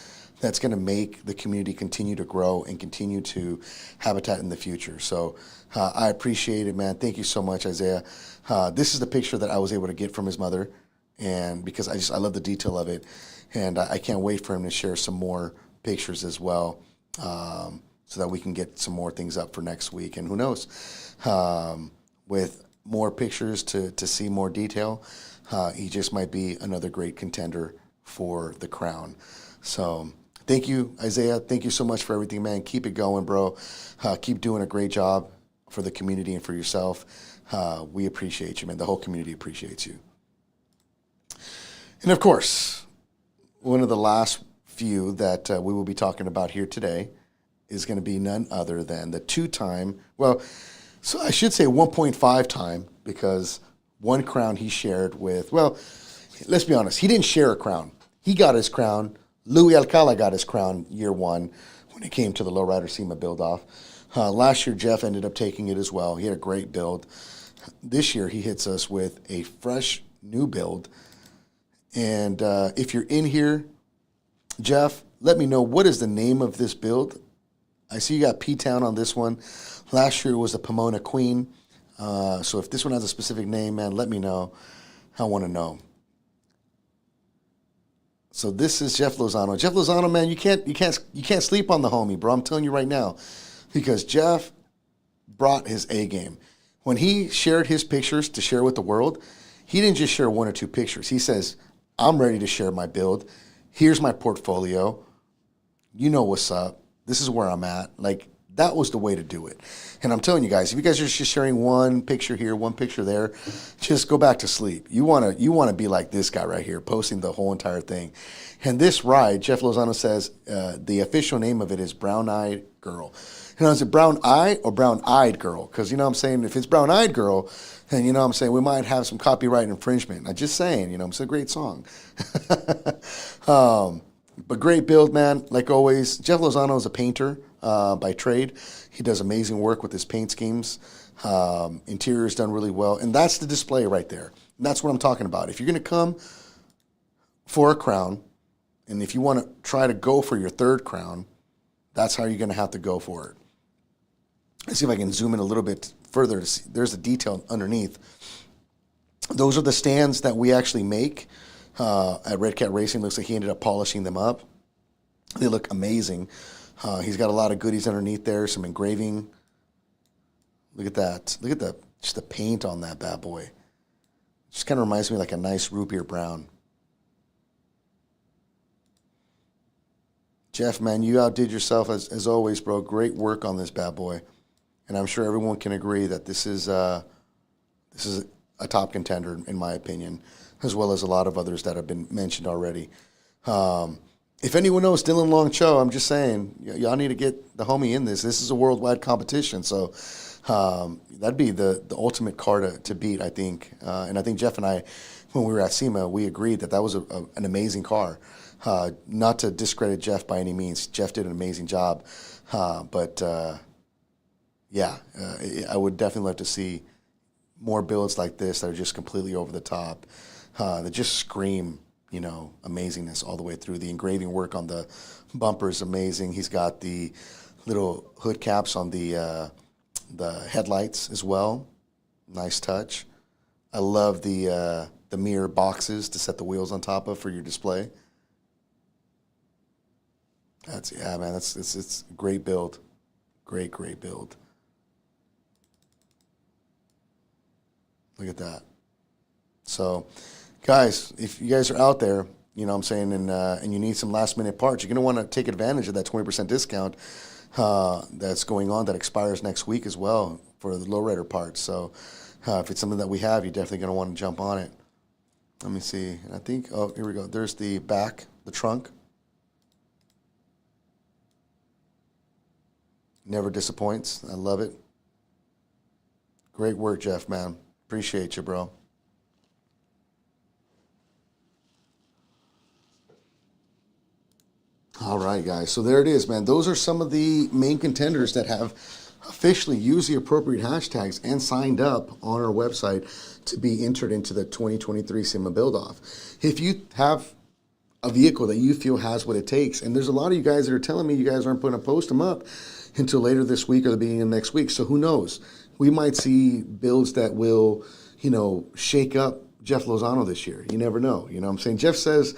S1: that's going to make the community continue to grow and continue to habitat in the future. So I appreciate it, man. Thank you so much, Isaiah. This is the picture that I was able to get from his mother, and because I love the detail of it, and I can't wait for him to share some more pictures as well, so that we can get some more things up for next week. And who knows, with more pictures to see more detail, he just might be another great contender for the crown. So thank you, Isaiah. Thank you so much for everything, man. Keep it going, bro. Keep doing a great job for the community and for yourself. We appreciate you, man. The whole community appreciates you. And of course, one of the last few that we will be talking about here today is going to be none other than the two-time, so I should say 1.5 time, because one crown he shared with, let's be honest, he didn't share a crown. He got his crown. Louis Alcala got his crown year one when it came to the Lowrider SEMA Build off. Last year, Jeff ended up taking it as well. He had a great build. This year, he hits us with a fresh new build. And if you're in here, Jeff, let me know, what is the name of this build? I see you got P-Town on this one. Last year was the Pomona Queen. So if this one has a specific name, man, let me know. I want to know. So this is Jeff Lozano. Jeff Lozano, man, you can't sleep on the homie, bro. I'm telling you right now, because Jeff brought his A game. When he shared his pictures to share with the world, he didn't just share 1 or 2 pictures. He says, I'm ready to share my build. Here's my portfolio. You know what's up. This is where I'm at. Like, That was the way to do it. And I'm telling you guys, if you guys are just sharing one picture here, one picture there, just go back to sleep. You wanna be like this guy right here, posting the whole entire thing. And this ride, Jeff Lozano says, the official name of it is Brown Eyed Girl. You know, is it Brown Eye or Brown Eyed Girl? Because, you know what I'm saying, if it's Brown Eyed Girl, then, you know what I'm saying, we might have some copyright infringement. I'm just saying, you know, it's a great song. But great build, man. Like always, Jeff Lozano is a painter by trade. He does amazing work with his paint schemes. Interior is done really well. And that's the display right there. And that's what I'm talking about. If you're going to come for a crown, and if you want to try to go for your third crown, that's how you're going to have to go for it. Let's see if I can zoom in a little bit further to see. There's a detail underneath. Those are the stands that we actually make at Redcat Racing. Looks like he ended up polishing them up. They look amazing. He's got a lot of goodies underneath there, some engraving. Look at that. Look at just the paint on that bad boy. Just kind of reminds me like a nice root beer brown. Jeff, man, you outdid yourself as always, bro. Great work on this bad boy. And I'm sure everyone can agree that this is a top contender, in my opinion, as well as a lot of others that have been mentioned already. If anyone knows Dylan Long Cho, I'm just saying, y'all need to get the homie in this. This is a worldwide competition, so that'd be the ultimate car to beat, I think. And I think Jeff and I, when we were at SEMA, we agreed that was an amazing car. Not to discredit Jeff by any means. Jeff did an amazing job. But I would definitely love to see more builds like this that are just completely over the top. That just scream, you know, amazingness all the way through. The engraving work on the bumper is amazing. He's got the little hood caps on the headlights as well. Nice touch. I love the mirror boxes to set the wheels on top of for your display. It's a great build. Great build. Look at that. So, guys, if you guys are out there, you know what I'm saying, and you need some last-minute parts, you're going to want to take advantage of that 20% discount that's going on that expires next week as well for the lowrider parts. So, if it's something that we have, you're definitely going to want to jump on it. Let me see. I think, oh, here we go. There's the back, the trunk. Never disappoints. I love it. Great work, Jeff, man. Appreciate you, bro. All right, guys. So there it is, man. Those are some of the main contenders that have officially used the appropriate hashtags and signed up on our website to be entered into the 2023 SEMA Build-Off. If you have a vehicle that you feel has what it takes, and there's a lot of you guys that are telling me you guys aren't going to post them up until later this week or the beginning of next week. So who knows? We might see builds that will, you know, shake up Jeff Lozano this year. You never know. You know what I'm saying? Jeff says,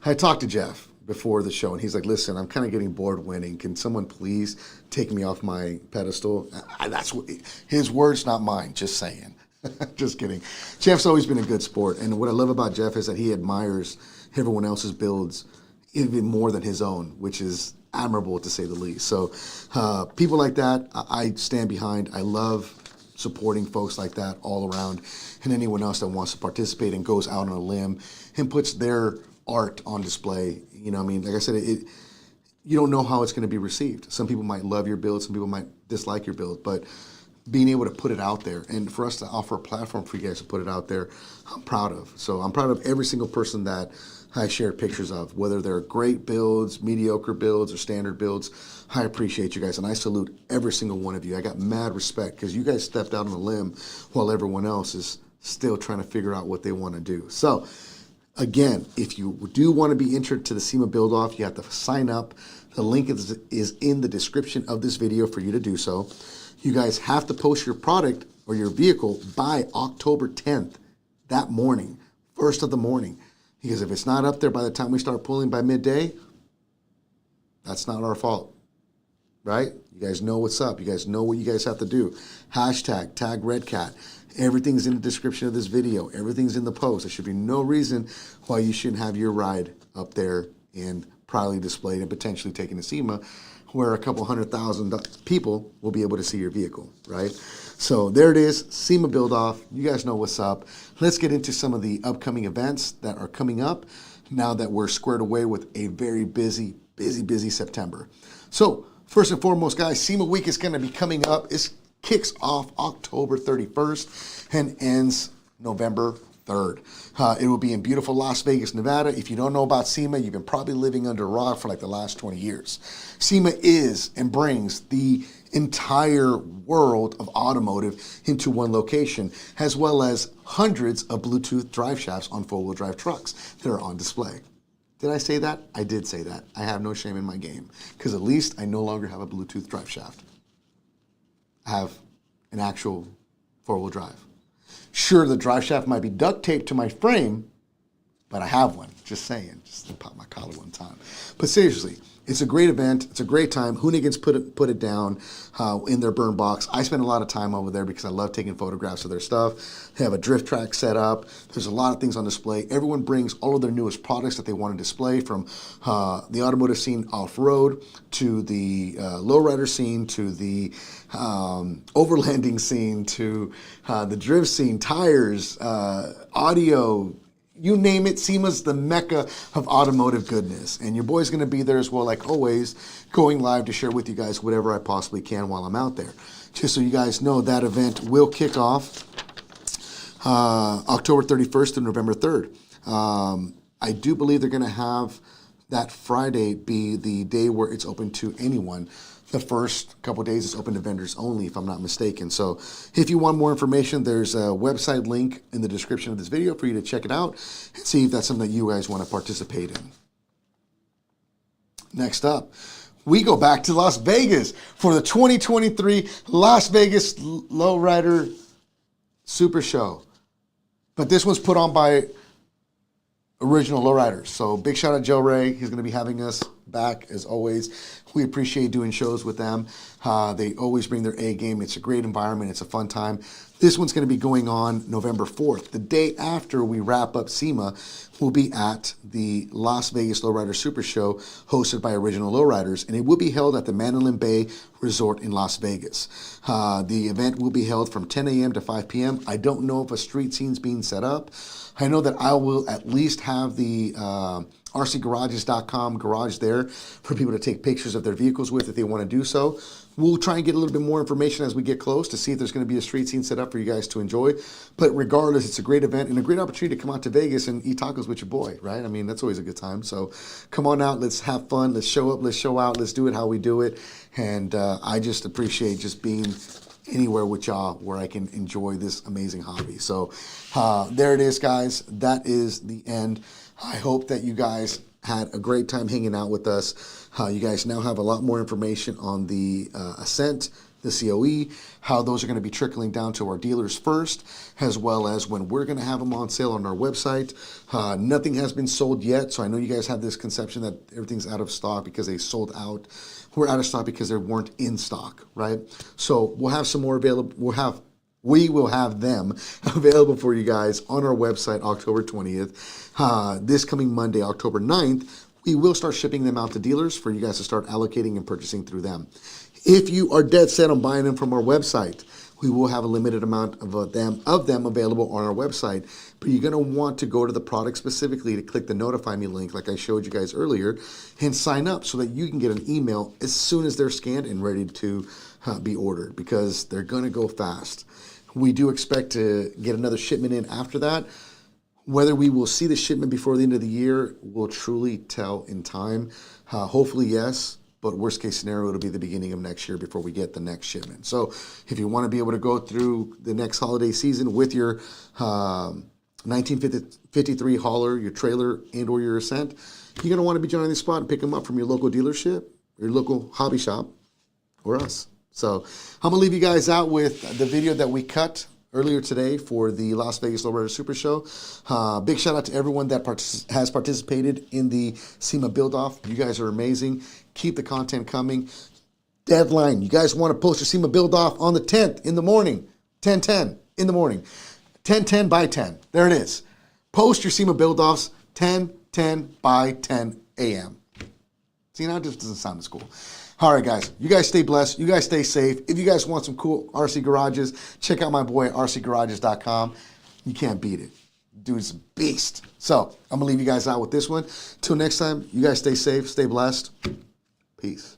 S1: I talked to Jeff before the show, and he's like, listen, I'm kind of getting bored winning. Can someone please take me off my pedestal? That's what, his words, not mine, just saying. Just kidding. Jeff's always been a good sport, and what I love about Jeff is that he admires everyone else's builds even more than his own, which is admirable to say the least. So people like that, I stand behind. I love supporting folks like that all around, and anyone else that wants to participate and goes out on a limb and puts their art on display. You know what I mean? Like I said, you don't know how it's going to be received. Some people might love your build, some people might dislike your build, but being able to put it out there and for us to offer a platform for you guys to put it out there, I'm proud of. So I'm proud of every single person that I shared pictures of, whether they're great builds, mediocre builds, or standard builds. I appreciate you guys, and I salute every single one of you. I got mad respect because you guys stepped out on a limb while everyone else is still trying to figure out what they want to do. So, again, if you do want to be entered to the SEMA Build-Off, you have to sign up. The link is in the description of this video for you to do so. You guys have to post your product or your vehicle by October 10th, that morning, first of the morning. Because if it's not up there by the time we start pulling by midday, that's not our fault, right? You guys know what's up. You guys know what you guys have to do. Hashtag, tag Redcat. Everything's in the description of this video. Everything's in the post. There should be no reason why you shouldn't have your ride up there and proudly displayed and potentially taken to SEMA, where a couple 100,000 people will be able to see your vehicle, right? So there it is, SEMA Build Off. You guys know what's up. Let's get into some of the upcoming events that are coming up now that we're squared away with a very busy September. So first and foremost, guys, SEMA Week is going to be coming up. It kicks off October 31st and ends November 3rd. It will be in beautiful Las Vegas, Nevada. If you don't know about SEMA, you've been probably living under a rock for like the last 20 years. SEMA is and brings the entire world of automotive into one location, as well as hundreds of Bluetooth drive shafts on four-wheel drive trucks that are on display. Did I say that? I did say that. I have no shame in my game, because at least I no longer have a Bluetooth drive shaft. I have an actual four-wheel drive. Sure, the drive shaft might be duct taped to my frame, but I have one. Just saying. Just to pop my collar one time. But seriously, it's a great event. It's a great time. Hoonigans put it down in their burn box. I spend a lot of time over there because I love taking photographs of their stuff. They have a drift track set up. There's a lot of things on display. Everyone brings all of their newest products that they want to display, from the automotive scene off-road to the lowrider scene to the overlanding scene to the drift scene, tires, audio. You name it, SEMA's the mecca of automotive goodness. And your boy's going to be there as well, like always, going live to share with you guys whatever I possibly can while I'm out there. Just so you guys know, that event will kick off October 31st to November 3rd. I do believe they're going to have that Friday be the day where it's open to anyone. The first couple of days is open to vendors only, if I'm not mistaken. So if you want more information, there's a website link in the description of this video for you to check it out and see if that's something that you guys want to participate in. Next up, we go back to Las Vegas for the 2023 Las Vegas Lowrider Super Show. But this one's put on by Original Lowriders. So big shout out Joe Ray. He's going to be having us back as always. We appreciate doing shows with them. They always bring their A game. It's a great environment. It's a fun time. This one's going to be going on November 4th. The day after we wrap up SEMA, we'll be at the Las Vegas Lowrider Super Show hosted by Original Lowriders, and it will be held at the Mandalay Bay Resort in Las Vegas. The event will be held from 10 a.m. to 5 p.m. I don't know if a street scene's being set up. I know that I will at least have the rcgarages.com garage there for people to take pictures of their vehicles with if they want to do so. We'll try and get a little bit more information as we get close to see if there's going to be a street scene set up for you guys to enjoy. But regardless, it's a great event and a great opportunity to come out to Vegas and eat tacos with your boy, right? I mean, that's always a good time. So come on out. Let's have fun. Let's show up. Let's show out. Let's do it how we do it. And I just appreciate just being anywhere with y'all where I can enjoy this amazing hobby. So there it is, guys. That is the end. I hope that you guys had a great time hanging out with us. You guys now have a lot more information on the Ascent, the COE, how those are going to be trickling down to our dealers first, as well as when we're going to have them on sale on our website. Nothing has been sold yet, so I know you guys have this conception that everything's out of stock because they sold out. We're out of stock because they weren't in stock, right? So we'll have some more available. We will have them available for you guys on our website October 20th. This coming Monday, October 9th, we will start shipping them out to dealers for you guys to start allocating and purchasing through them. If you are dead set on buying them from our website, we will have a limited amount of them available on our website, but you're going to want to go to the product specifically to click the Notify Me link like I showed you guys earlier and sign up so that you can get an email as soon as they're scanned and ready to be ordered, because they're going to go fast. We do expect to get another shipment in after that. Whether we will see the shipment before the end of the year, we'll truly tell in time. Hopefully, yes. But worst case scenario, it'll be the beginning of next year before we get the next shipment. So if you want to be able to go through the next holiday season with your 1953 hauler, your trailer, and or your Ascent, you're going to want to be joining the spot and pick them up from your local dealership, your local hobby shop, or us. So I'm going to leave you guys out with the video that we cut earlier today for the Las Vegas Lowrider Super Show. Big shout out to everyone that has participated in the SEMA Build Off. You guys are amazing. Keep the content coming. Deadline. You guys want to post your SEMA Build Off on the 10th in the morning. 10:10 in the morning. 10:10 by 10. There it is. Post your SEMA Build Offs 10:10 by 10 a.m. See, now it just doesn't sound as cool. All right, guys. You guys stay blessed. You guys stay safe. If you guys want some cool RC garages, check out my boy at rcgarages.com. You can't beat it. Dude's a beast. So I'm going to leave you guys out with this one. Till next time, you guys stay safe, stay blessed. Peace.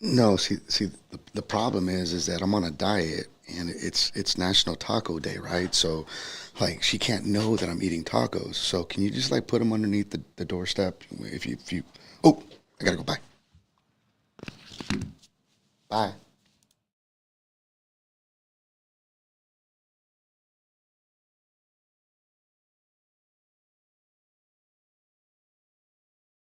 S1: No, see, the problem is that I'm on a diet and it's National Taco Day, right? So, like, she can't know that I'm eating tacos. So, can you just like put them underneath the doorstep? If you, oh, I gotta go. Bye. Bye.